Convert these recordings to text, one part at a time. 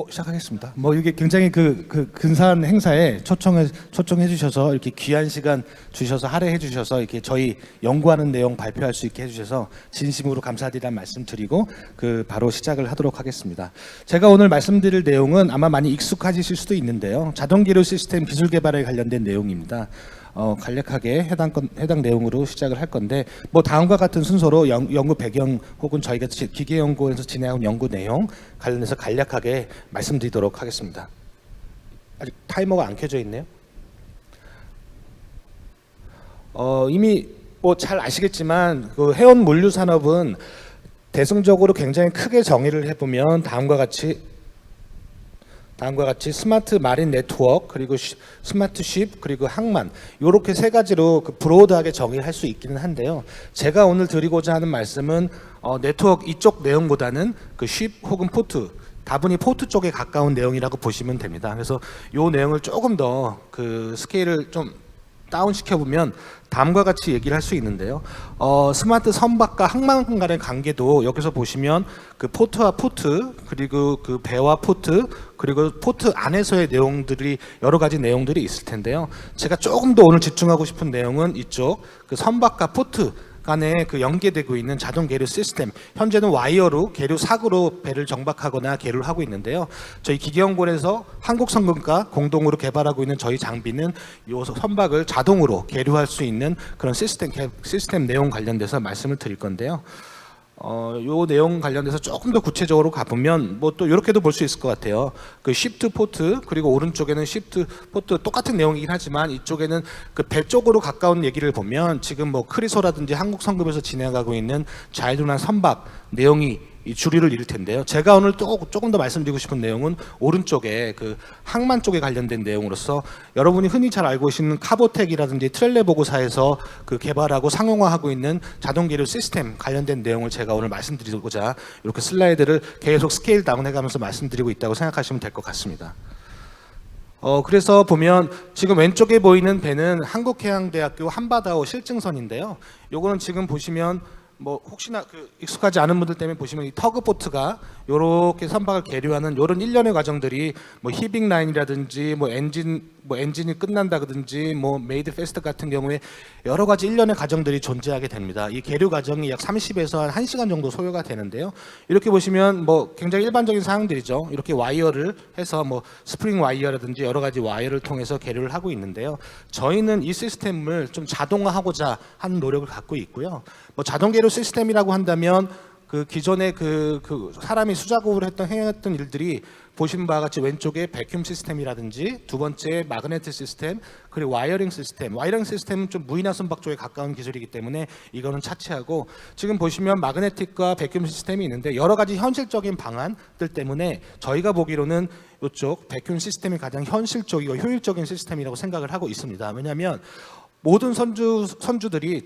시작하겠습니다. 이게 굉장히 근사한 행사에 초청해 주셔서 이렇게 귀한 시간 주셔서 할애해 주셔서 이렇게 저희 연구하는 내용 발표할 수 있게 해주셔서 진심으로 감사드리다는 말씀 드리고 바로 시작을 하도록 하겠습니다. 제가 오늘 말씀드릴 내용은 아마 많이 익숙하실 수도 있는데요. 자동기류 시스템 기술 개발에 관련된 내용입니다. 간략하게 해당 내용으로 시작을 할 건데 다음과 같은 순서로 연구 배경 혹은 저희가 기계연구원에서 진행한 연구 내용 관련해서 간략하게 말씀드리도록 하겠습니다. 아직 타이머가 안 켜져 있네요. 이미 잘 아시겠지만 해운 물류 산업은 대승적으로 굉장히 크게 정의를 해보면 다음과 같이 스마트 마린 네트워크, 그리고 스마트 쉽, 그리고 항만, 이렇게 세 가지로 브로드하게 정의할 수 있기는 한데요. 제가 오늘 드리고자 하는 말씀은 네트워크 이쪽 내용보다는 쉽 혹은 포트, 다분히 포트 쪽에 가까운 내용이라고 보시면 됩니다. 그래서 이 내용을 조금 더 스케일을 좀 다운 시켜보면 다음과 같이 얘기를 할 수 있는데요. 스마트 선박과 항만 간의 관계도 여기서 보시면 포트와 포트, 그리고 배와 포트, 그리고 포트 안에서의 내용들이 여러 가지 내용들이 있을 텐데요. 제가 조금 더 오늘 집중하고 싶은 내용은 이쪽 선박과 포트 간에 연계되고 있는 자동 계류 시스템, 현재는 와이어로 계류 사구로 배를 정박하거나 계류를 하고 있는데요. 저희 기계연구원에서 한국성금과 공동으로 개발하고 있는 저희 장비는 이 선박을 자동으로 계류할 수 있는 그런 시스템 내용 관련돼서 말씀을 드릴 건데요. 요 내용 관련돼서 조금 더 구체적으로 가보면 또 이렇게도 볼 수 있을 것 같아요. 시프트 포트, 그리고 오른쪽에는 시프트 포트, 똑같은 내용이긴 하지만 이쪽에는 배 쪽으로 가까운 얘기를 보면 지금 크리소라든지 한국성급에서 진행하고 있는 자율운항 선박 내용이 이 주류를 이룰 텐데요. 제가 오늘 조금 더 말씀드리고 싶은 내용은 오른쪽에 항만 쪽에 관련된 내용으로서 여러분이 흔히 잘 알고 계시는 카보텍이라든지 트렐레보고사에서 개발하고 상용화하고 있는 자동 계류 시스템 관련된 내용을 제가 오늘 말씀드리고자 이렇게 슬라이드를 계속 스케일 다운해가면서 말씀드리고 있다고 생각하시면 될 것 같습니다. 그래서 보면 지금 왼쪽에 보이는 배는 한국해양대학교 한바다호 실증선인데요. 요거는 지금 보시면 혹시나 익숙하지 않은 분들 때문에 보시면 이 터그보트가 요렇게 선박을 계류하는 요런 일련의 과정들이 히빙 라인이라든지 엔진이 끝난다든지 메이드 페스트 같은 경우에 여러 가지 일련의 과정들이 존재하게 됩니다. 이 계류 과정이 약 30에서 한 1시간 정도 소요가 되는데요. 이렇게 보시면 굉장히 일반적인 사항들이죠. 이렇게 와이어를 해서 스프링 와이어라든지 여러 가지 와이어를 통해서 계류를 하고 있는데요. 저희는 이 시스템을 좀 자동화하고자 하는 노력을 갖고 있고요. 자동 계류 시스템이라고 한다면 기존에 사람이 수작업을 행했던 일들이 보신 바와 같이 왼쪽에 백큐um 시스템이라든지 두 번째 마그네틱 시스템, 그리고 와이어링 시스템은 좀 무인화 선박 쪽에 가까운 기술이기 때문에 이거는 차치하고, 지금 보시면 마그네틱과 백큐um 시스템이 있는데 여러 가지 현실적인 방안들 때문에 저희가 보기로는 이쪽 백큐um 시스템이 가장 현실적이고 효율적인 시스템이라고 생각을 하고 있습니다. 왜냐하면 모든 선주들이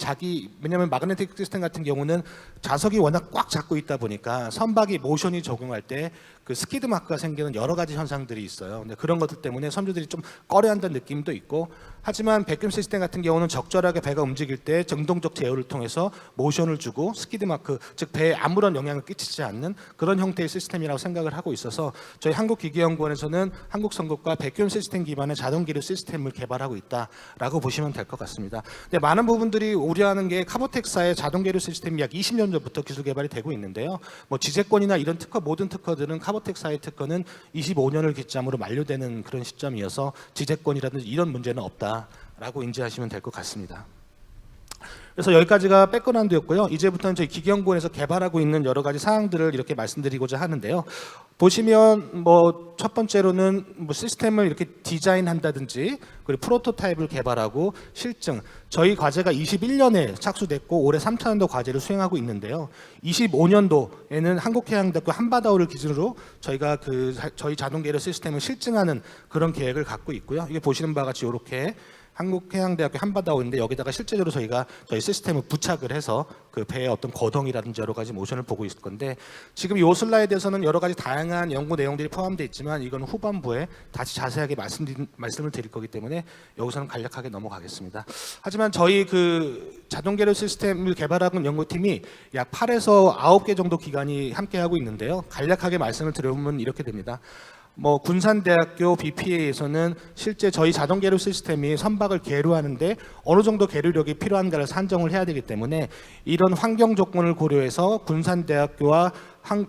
왜냐하면 마그네틱 시스템 같은 경우는 좌석이 워낙 꽉 잡고 있다 보니까 선박이 모션이 적용할 때 스키드 마크가 생기는 여러 가지 현상들이 있어요. 근데 그런 것들 때문에 선주들이 좀 꺼려한다는 느낌도 있고, 하지만 백큐um 시스템 같은 경우는 적절하게 배가 움직일 때 정동적 제어를 통해서 모션을 주고 스키드 마크, 즉 배에 아무런 영향을 끼치지 않는 그런 형태의 시스템이라고 생각을 하고 있어서 저희 한국기계연구원에서는 한국성급과 백큐um 시스템 기반의 자동 계류 시스템을 개발하고 있다라고 보시면 될 것 같습니다. 근데 많은 부분들이 우려하는 게 카보텍사의 자동 계류 시스템이 약 20년 전부터 기술 개발이 되고 있는데요. 지재권이나 이런 모든 특허들은 카보텍사의 특허는 25년을 기점으로 만료되는 그런 시점이어서 지재권이라든지 이런 문제는 없다라고 인지하시면 될 것 같습니다. 그래서 여기까지가 백그라운드였고요. 이제부터는 저희 기계연구원에서 개발하고 있는 여러 가지 사항들을 이렇게 말씀드리고자 하는데요. 보시면 첫 번째로는 시스템을 이렇게 디자인한다든지, 그리고 프로토타입을 개발하고 실증. 저희 과제가 21년에 착수됐고 올해 3차년도 과제를 수행하고 있는데요. 25년도에는 한국해양대학교 한바다호를 기준으로 저희가 저희 자동 계류 시스템을 실증하는 그런 계획을 갖고 있고요. 이게 보시는 바와 같이 이렇게 한국해양대학교 한바다호인데 여기다가 실제적으로 저희가 저희 시스템을 부착을 해서 그 배의 어떤 거동이라든지 여러 가지 모션을 보고 있을 건데 지금 이 슬라이드에서는 여러 가지 다양한 연구 내용들이 포함되어 있지만 이건 후반부에 다시 자세하게 말씀을 드릴 거기 때문에 여기서는 간략하게 넘어가겠습니다. 하지만 저희 그 자동 계류 시스템을 개발하는 연구팀이 약 8에서 9개 정도 기관이 함께하고 있는데요. 간략하게 말씀을 드려보면 이렇게 됩니다. 군산대학교 BPA에서는 실제 저희 자동 계류 시스템이 선박을 계류하는데 어느 정도 계류력이 필요한가를 산정을 해야 되기 때문에 이런 환경 조건을 고려해서 군산대학교와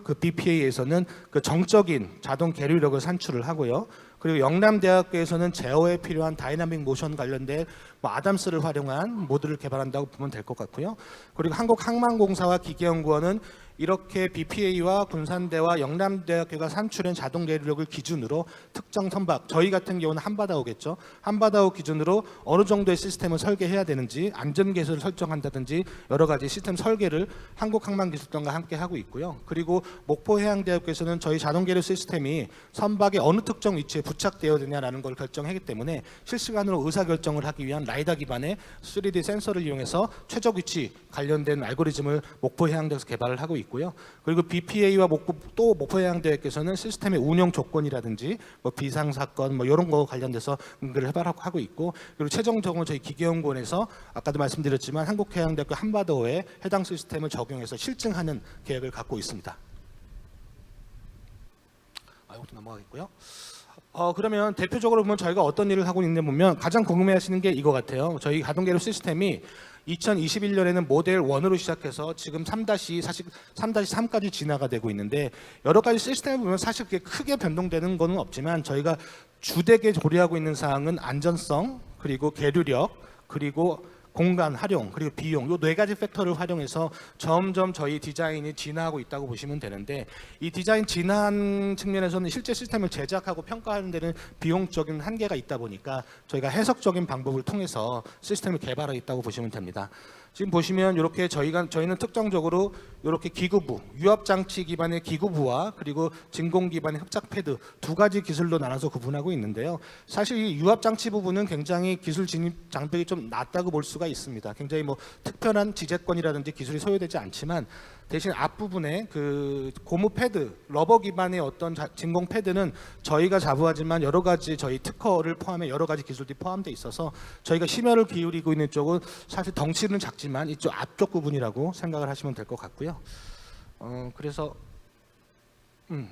그 BPA에서는 그 정적인 자동 계류력을 산출을 하고요. 그리고 영남대학교에서는 제어에 필요한 다이나믹 모션 관련된 아담스를 활용한 모드를 개발한다고 보면 될 것 같고요. 그리고 한국항만공사와 기계연구원은 이렇게 BPA와 군산대와 영남대학교가 산출한 자동 계류력을 기준으로 특정 선박, 저희 같은 경우는 한바다호겠죠. 한바다호 기준으로 어느 정도의 시스템을 설계해야 되는지 안전계수를 설정한다든지 여러 가지 시스템 설계를 한국항만기술단과 함께 하고 있고요. 그리고 목포해양대학교에서는 저희 자동 계류 시스템이 선박의 어느 특정 위치에 부착되어야 되냐라는 걸 결정하기 때문에 실시간으로 의사결정을 하기 위한 라이다 기반의 3D 센서를 이용해서 최적 위치 관련된 알고리즘을 목포해양대에서 개발을 하고 있고요. 그리고 BPA와 목포해양대학교에서는 시스템의 운영 조건이라든지 비상 사건 이런 거 관련돼서 연구를 개발하고 있고 그리고 최종적으로 저희 기계연구원에서 아까도 말씀드렸지만 한국해양대학교 한바다호에 해당 시스템을 적용해서 실증하는 계획을 갖고 있습니다. 이것도 넘어가겠고요. 그러면 대표적으로 보면 저희가 어떤 일을 하고 있는지 보면 가장 궁금해하시는 게 이거 같아요. 저희 자동 계류 시스템이 2021년에는 모델 1으로 시작해서 지금 3-3까지 진화가 되고 있는데 여러 가지 시스템을 보면 사실 그게 크게 변동되는 거는 없지만 저희가 주되게 고려하고 있는 사항은 안전성, 그리고 계류력, 그리고 공간 활용, 그리고 비용 이 4가지 팩터를 활용해서 점점 저희 디자인이 진화하고 있다고 보시면 되는데 이 디자인 진화한 측면에서는 실제 시스템을 제작하고 평가하는 데는 비용적인 한계가 있다 보니까 저희가 해석적인 방법을 통해서 시스템을 개발하고 있다고 보시면 됩니다. 지금 보시면 이렇게 저희는 특정적으로 이렇게 기구부, 유압장치 기반의 기구부와 그리고 진공 기반의 흡착 패드 2가지 기술로 나눠서 구분하고 있는데요. 사실 이 유압장치 부분은 굉장히 기술 진입 장벽이 좀 낮다고 볼 수가 있습니다. 굉장히 특별한 지재권이라든지 기술이 소요되지 않지만 대신 앞부분에 그 고무 패드, 러버 기반의 어떤 진공 패드는 저희가 자부하지만 여러 가지 저희 특허를 포함해 여러 가지 기술들이 포함되어 있어서 저희가 심혈을 기울이고 있는 쪽은 사실 덩치는 작지만 이쪽 앞쪽 부분이라고 생각을 하시면 될 것 같고요. 그래서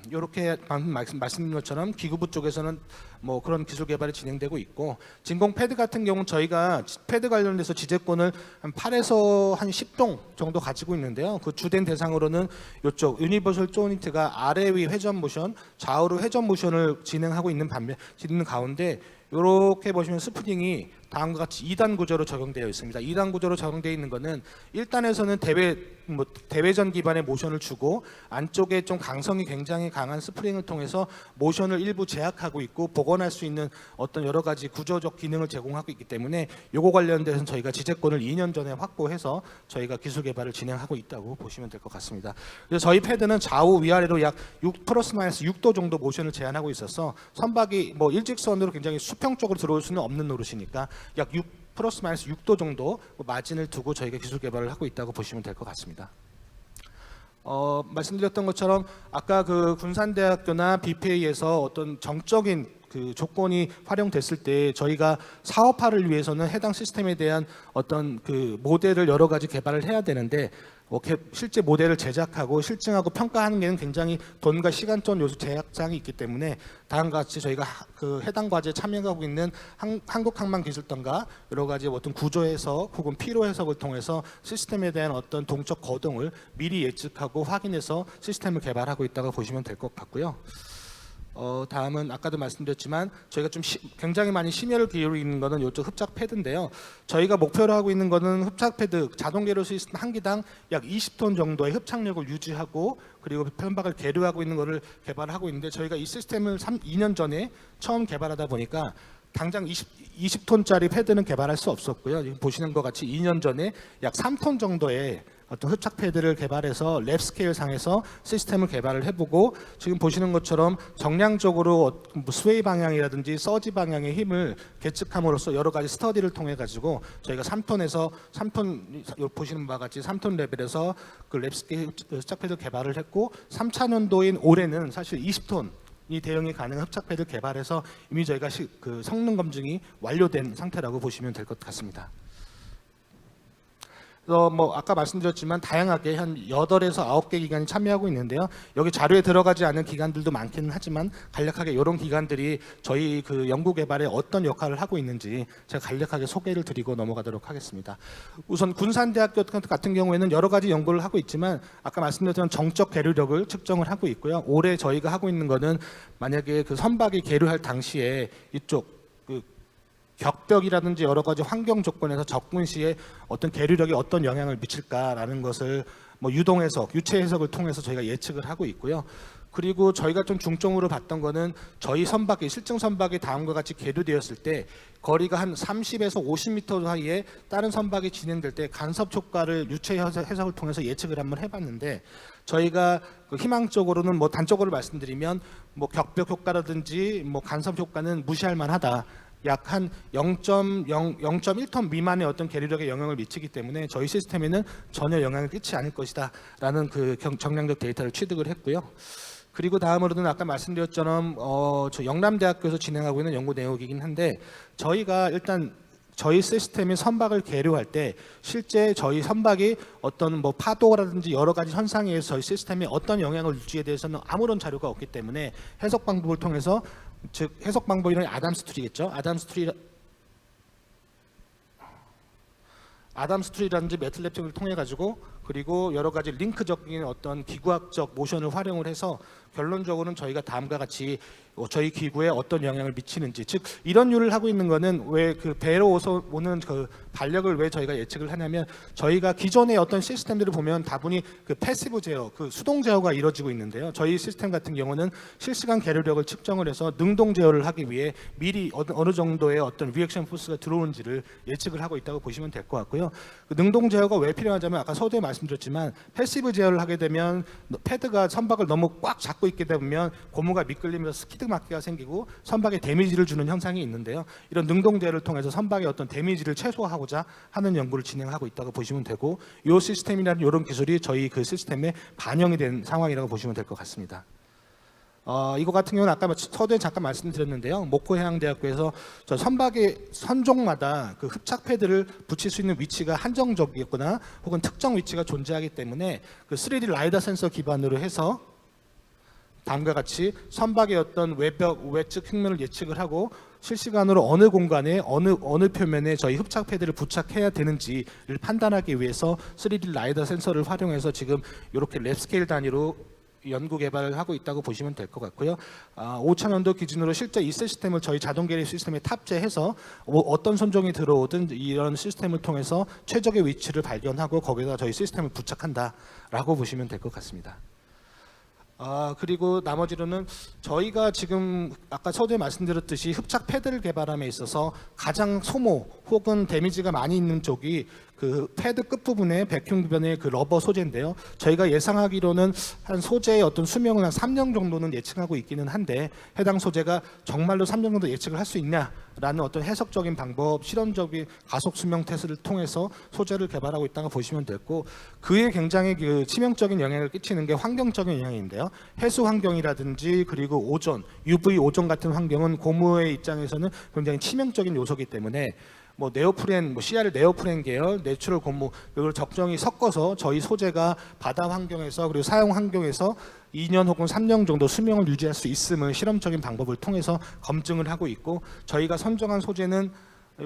이렇게 방금 말씀드린 것처럼 기구부 쪽에서는 그런 기술 개발이 진행되고 있고 진공 패드 같은 경우는 저희가 패드 관련돼서 지재권을 한 8에서 한 10동 정도 가지고 있는데요. 그 주된 대상으로는 이쪽 유니버설 조인트가 아래 위 회전 모션, 좌우로 회전 모션을 진행하고 있는 가운데 이렇게 보시면 스프링이 다음과 같이 2단 구조로 적용되어 있습니다. 2단 구조로 적용되어 있는 것은 1단에서는 대회전 기반의 모션을 주고 안쪽에 좀 강성이 굉장히 강한 스프링을 통해서 모션을 일부 제약하고 있고 복원할 수 있는 어떤 여러 가지 구조적 기능을 제공하고 있기 때문에 이거 관련돼서는 저희가 지재권을 2년 전에 확보해서 저희가 기술 개발을 진행하고 있다고 보시면 될 것 같습니다. 그래서 저희 패드는 좌우 위아래로 약 6 플러스 마이너스 6도 정도 모션을 제한하고 있어서 선박이 일직선으로 굉장히 수평적으로 들어올 수는 없는 노릇이니까 약 6 플러스 마이너스 6도 정도 마진을 두고 저희가 기술 개발을 하고 있다고 보시면 될 것 같습니다. 말씀드렸던 것처럼 아까 그 군산대학교나 BPA에서 어떤 정적인 그 조건이 활용됐을 때 저희가 사업화를 위해서는 해당 시스템에 대한 어떤 그 모델을 여러 가지 개발을 해야 되는데 실제 모델을 제작하고 실증하고 평가하는 데는 굉장히 돈과 시간적 요소 제약사항이 있기 때문에 다음과 같이 저희가 그 해당 과제에 참여하고 있는 한국항만기술단과 여러 가지 어떤 구조 해석 혹은 피로 해석을 통해서 시스템에 대한 어떤 동적 거동을 미리 예측하고 확인해서 시스템을 개발하고 있다고 보시면 될 것 같고요. 다음은 아까도 말씀드렸지만 저희가 좀 굉장히 많이 심혈을 기울이는 것은 이쪽 흡착 패드인데요. 저희가 목표로 하고 있는 것은 흡착 패드 자동 계류 시스템 한 기당 약 20톤 정도의 흡착력을 유지하고 그리고 선박을 계류하고 있는 것을 개발하고 있는데 저희가 이 시스템을 2년 전에 처음 개발하다 보니까 당장 20톤짜리 패드는 개발할 수 없었고요. 보시는 것 같이 2년 전에 약 3톤 정도의 어떤 흡착 패드를 개발해서 랩 스케일 상에서 시스템을 개발을 해보고 지금 보시는 것처럼 정량적으로 스웨이 방향이라든지 서지 방향의 힘을 계측함으로써 여러 가지 스터디를 통해 가지고 저희가 3톤에서 3톤 보시는 바와 같이 3톤 레벨에서 그 랩 스케일 흡착 패드 개발을 했고 3차년도인 올해는 사실 20톤 이 대응이 가능한 흡착 패드 개발해서 이미 저희가 그 성능 검증이 완료된 상태라고 보시면 될 것 같습니다. 그래서 뭐 아까 말씀드렸지만 다양하게 한 8에서 9개 기관이 참여하고 있는데요. 여기 자료에 들어가지 않은 기관들도 많기는 하지만 간략하게 이런 기관들이 저희 그 연구 개발에 어떤 역할을 하고 있는지 제가 간략하게 소개를 드리고 넘어가도록 하겠습니다. 우선 군산대학교 같은 경우에는 여러 가지 연구를 하고 있지만 아까 말씀드렸던 정적 계류력을 측정을 하고 있고요. 올해 저희가 하고 있는 거는 만약에 그 선박이 계류할 당시에 이쪽 격벽이라든지 여러 가지 환경 조건에서 접근 시에 어떤 계류력이 어떤 영향을 미칠까라는 것을 뭐 유동 해석, 유체 해석을 통해서 저희가 예측을 하고 있고요. 그리고 저희가 좀 중점으로 봤던 거는 저희 선박이 실증 선박이 다음과 같이 계류되었을 때 거리가 한 30에서 50m 사이에 다른 선박이 진행될 때 간섭 효과를 유체 해석을 통해서 예측을 한번 해봤는데 저희가 그 희망적으로는 뭐 단적으로 말씀드리면 뭐 격벽 효과라든지 뭐 간섭 효과는 무시할 만하다. 약 한 0.1톤 미만의 어떤 계류력에 영향을 미치기 때문에 저희 시스템에는 전혀 영향을 끼치지 않을 것이다 라는 그 정량적 데이터를 취득을 했고요. 그리고 다음으로는 아까 말씀드렸처럼 저 영남대학교에서 진행하고 있는 연구 내용이긴 한데 저희가 일단 저희 시스템의 선박을 계류할 때 실제 저희 선박이 어떤 뭐 파도라든지 여러 가지 현상에 의해서 저희 시스템에 어떤 영향을 줄지에 대해서는 아무런 자료가 없기 때문에 해석 방법을 통해서 즉 해석 방법이란 아담스 툴이겠죠. 아담스 툴이라든지 매틀랩 등을 통해 가지고 그리고 여러 가지 링크적인 어떤 기구학적 모션을 활용을 해서 결론적으로는 저희가 다음과 같이 저희 기구에 어떤 영향을 미치는지 즉 이런 류를 하고 있는 거는 왜 그 배로 오는 그 반력을 왜 저희가 예측을 하냐면 저희가 기존의 어떤 시스템들을 보면 다분히 그 패시브 제어, 그 수동 제어가 이루어지고 있는데요. 저희 시스템 같은 경우는 실시간 계류력을 측정을 해서 능동 제어를 하기 위해 미리 어느 정도의 어떤 리액션 포스가 들어오는지를 예측을 하고 있다고 보시면 될 것 같고요. 그 능동 제어가 왜 필요하냐면 아까 서두에 말씀드렸지만 패시브 제어를 하게 되면 패드가 선박을 너무 꽉 잡고 있게 되면 고무가 미끌리면서 스키드 막히가 생기고 선박에 데미지를 주는 현상이 있는데요. 이런 능동 제어를 통해서 선박의 어떤 데미지를 최소화하고자 하는 연구를 진행하고 있다고 보시면 되고 이 시스템이라는 이런 기술이 저희 그 시스템에 반영이 된 상황이라고 보시면 될 것 같습니다. 이거 같은 경우는 아까 서두에 잠깐 말씀드렸는데요. 목포해양대학교에서 저 선박의 선종마다 그 흡착 패드를 붙일 수 있는 위치가 한정적이거나 혹은 특정 위치가 존재하기 때문에 그 3D 라이다 센서 기반으로 해서 다음과 같이 선박의 어떤 외측 측면을 예측을 하고 실시간으로 어느 공간에 어느 표면에 저희 흡착 패드를 부착해야 되는지를 판단하기 위해서 3D 라이다 센서를 활용해서 지금 이렇게 랩 스케일 단위로 연구 개발을 하고 있다고 보시면 될 것 같고요. 5차년도 기준으로 실제 이 시스템을 저희 자동 계류 시스템에 탑재해서 어떤 선종이 들어오든 이런 시스템을 통해서 최적의 위치를 발견하고 거기다 저희 시스템을 부착한다라고 보시면 될 것 같습니다. 그리고 나머지로는 저희가 지금 아까 서두에 말씀드렸듯이 흡착 패드를 개발함에 있어서 가장 소모 혹은 데미지가 많이 있는 쪽이 그 패드 끝부분에 백흉 부분의 그 러버 소재인데요. 저희가 예상하기로는 한 소재의 어떤 수명을 한 3년 정도는 예측하고 있기는 한데 해당 소재가 정말로 3년 정도 예측을 할 수 있냐라는 어떤 해석적인 방법, 실험적인 가속 수명 테스트를 통해서 소재를 개발하고 있다고 보시면 됐고 그에 굉장히 그 치명적인 영향을 끼치는 게 환경적인 영향인데요. 해수 환경이라든지 그리고 오존, UV 오존 같은 환경은 고무의 입장에서는 굉장히 치명적인 요소이기 때문에 뭐 네오프렌, CR 네오프렌 계열, 내추럴 고무 이걸 적정히 섞어서 저희 소재가 바다 환경에서 그리고 사용 환경에서 2년 혹은 3년 정도 수명을 유지할 수 있음을 실험적인 방법을 통해서 검증을 하고 있고 저희가 선정한 소재는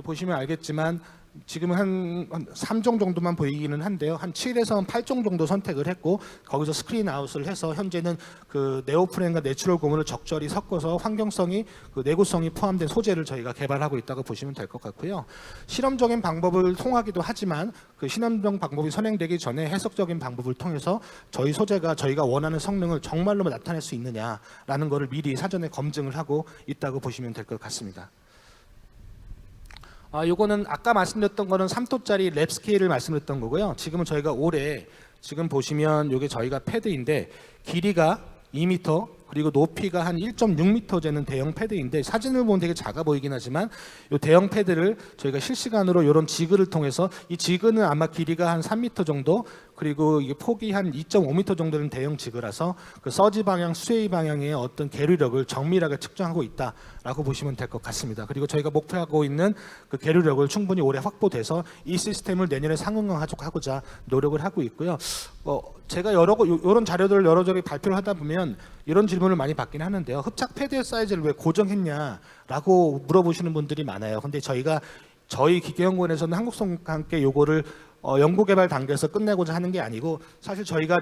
보시면 알겠지만 지금은 한 3종 정도만 보이기는 한데요. 한 7에서 8종 정도 선택을 했고 거기서 스크린 아웃을 해서 현재는 그 네오프렌과 내추럴 고무를 적절히 섞어서 환경성이 그 내구성이 포함된 소재를 저희가 개발하고 있다고 보시면 될 것 같고요. 실험적인 방법을 통하기도 하지만 그 실험적 방법이 선행되기 전에 해석적인 방법을 통해서 저희 소재가 저희가 원하는 성능을 정말로 나타낼 수 있느냐라는 것을 미리 사전에 검증을 하고 있다고 보시면 될 것 같습니다. 요거는 아까 말씀드렸던 거는 3토짜리 랩 스케일을 말씀드렸던 거고요. 지금은 저희가 올해 지금 보시면 요게 저희가 패드인데 길이가 2m 그리고 높이가 한 1.6m 되는 대형 패드인데 사진을 보면 되게 작아 보이긴 하지만 이 대형 패드를 저희가 실시간으로 이런 지그를 통해서 이 지그는 아마 길이가 한 3m 정도 그리고 이게 폭이 한 2.5m 정도 되는 대형 지그라서 그 서지 방향, 수웨이 방향의 어떤 계류력을 정밀하게 측정하고 있다라고 보시면 될 것 같습니다. 그리고 저희가 목표하고 있는 그 계류력을 충분히 올해 확보돼서 이 시스템을 내년에 상용화하고자 노력을 하고 있고요. 제가 이런 자료들을 여러 저기 발표를 하다 보면 이런 질문을 많이 받긴 하는데요. 흡착 패드의 사이즈를 왜 고정했냐라고 물어보시는 분들이 많아요. 근데 저희 기계연구원에서는 한국성과 함께 요거를 연구개발 단계에서 끝내고자 하는 게 아니고 사실 저희가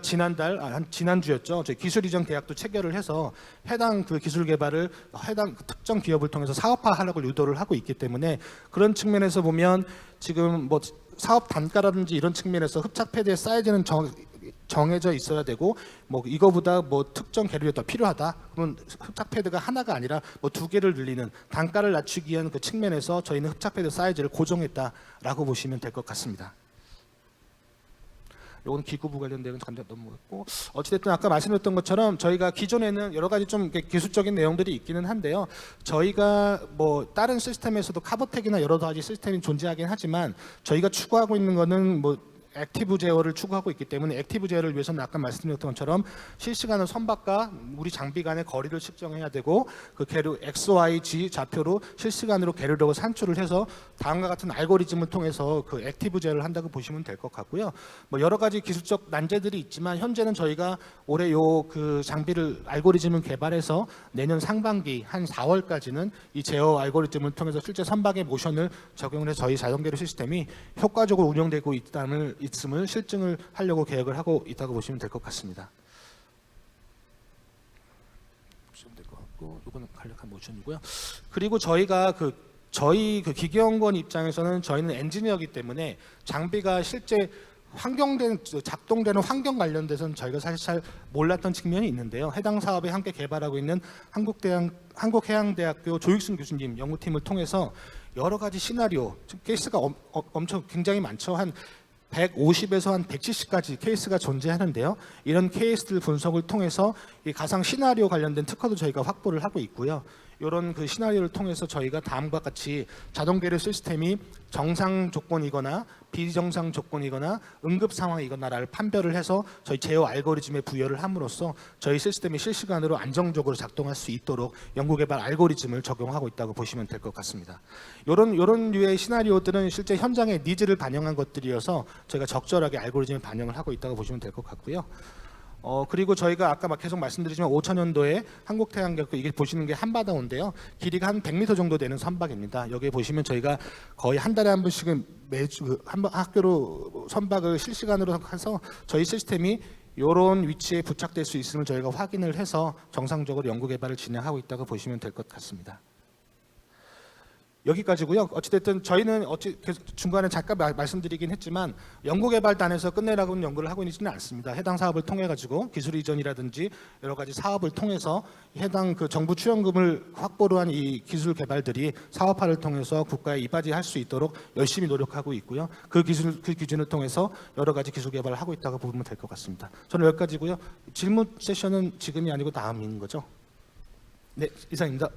지난주였죠. 저희 기술 이전 계약도 체결을 해서 해당 그 기술 개발을 해당 특정 기업을 통해서 사업화하려고 유도를 하고 있기 때문에 그런 측면에서 보면 지금 뭐 사업 단가라든지 이런 측면에서 흡착 패드의 사이즈는 정해져 있어야 되고 뭐 이거보다 뭐 특정 계류가 더 필요하다 그러면 흡착 패드가 하나가 아니라 뭐 2개를 늘리는 단가를 낮추기 위한 그 측면에서 저희는 흡착 패드 사이즈를 고정했다라고 보시면 될 것 같습니다. 요건 기구부 관련된 잠깐 넘어갔고 어찌됐든 아까 말씀드렸던 것처럼 저희가 기존에는 여러 가지 좀 기술적인 내용들이 있기는 한데요. 저희가 뭐 다른 시스템에서도 카보텍이나 여러 가지 시스템이 존재하긴 하지만 저희가 추구하고 있는 거는 뭐 액티브 제어를 추구하고 있기 때문에 액티브 제어를 위해서는 아까 말씀드렸던 것처럼 실시간으로 선박과 우리 장비 간의 거리를 측정해야 되고 그 계류 XYG 좌표로 실시간으로 계류력을 산출을 해서 다음과 같은 알고리즘을 통해서 그 액티브 제어를 한다고 보시면 될 것 같고요. 뭐 여러 가지 기술적 난제들이 있지만 현재는 저희가 올해 요 그 장비를 알고리즘을 개발해서 내년 상반기 한 4월까지는 이 제어 알고리즘을 통해서 실제 선박의 모션을 적용을 해서 저희 자동 계류 시스템이 효과적으로 운영되고 있음을 실증을 하려고 계획을 하고 있다고 보시면 될 것 같습니다. 보시면 될 것 같고, 이거는 간략한 모션이고요. 그리고 저희가 저희 기계연구원 입장에서는 저희는 엔지니어이기 때문에 장비가 실제 작동되는 환경 관련돼서는 저희가 사실 잘 몰랐던 측면이 있는데요. 해당 사업에 함께 개발하고 있는 한국해양대학교 조익순 교수님 연구팀을 통해서 여러 가지 시나리오, 케이스가 엄청 굉장히 많죠. 한 150에서 한 170까지 케이스가 존재하는데요. 이런 케이스들 분석을 통해서 이 가상 시나리오 관련된 특허도 저희가 확보를 하고 있고요. 이런 그 시나리오를 통해서 저희가 다음과 같이 자동 계류 시스템이 정상 조건이거나 비정상 조건이거나 응급 상황이거나를 판별을 해서 저희 제어 알고리즘에 부여를 함으로써 저희 시스템이 실시간으로 안정적으로 작동할 수 있도록 연구개발 알고리즘을 적용하고 있다고 보시면 될 것 같습니다. 이런 류의 시나리오들은 실제 현장의 니즈를 반영한 것들이어서 저희가 적절하게 알고리즘에 반영을 하고 있다고 보시면 될 것 같고요. 그리고 저희가 아까 계속 말씀드리지만 2000년도에 한국태양대학교 이게 보시는 게 한바다호인데요. 길이가 한 100m 정도 되는 선박입니다. 여기 보시면 저희가 거의 한 달에 한 번씩은 매주 학교로 선박을 실시간으로 해서 저희 시스템이 이런 위치에 부착될 수 있음을 저희가 확인을 해서 정상적으로 연구 개발을 진행하고 있다고 보시면 될 것 같습니다. 여기까지고요. 어찌됐든 저희는 중간에 잠깐 말씀드리긴 했지만 연구개발단에서 끝내라고 연구를 하고 있지는 않습니다. 해당 사업을 통해 가지고 기술 이전이라든지 여러 가지 사업을 통해서 해당 그 정부 출연금을 확보로 한 이 기술 개발들이 사업화를 통해서 국가에 이바지할 수 있도록 열심히 노력하고 있고요. 그 기준을 통해서 여러 가지 기술 개발을 하고 있다고 보면 될 것 같습니다. 저는 여기까지고요. 질문 세션은 지금이 아니고 다음인 거죠? 네, 이상입니다.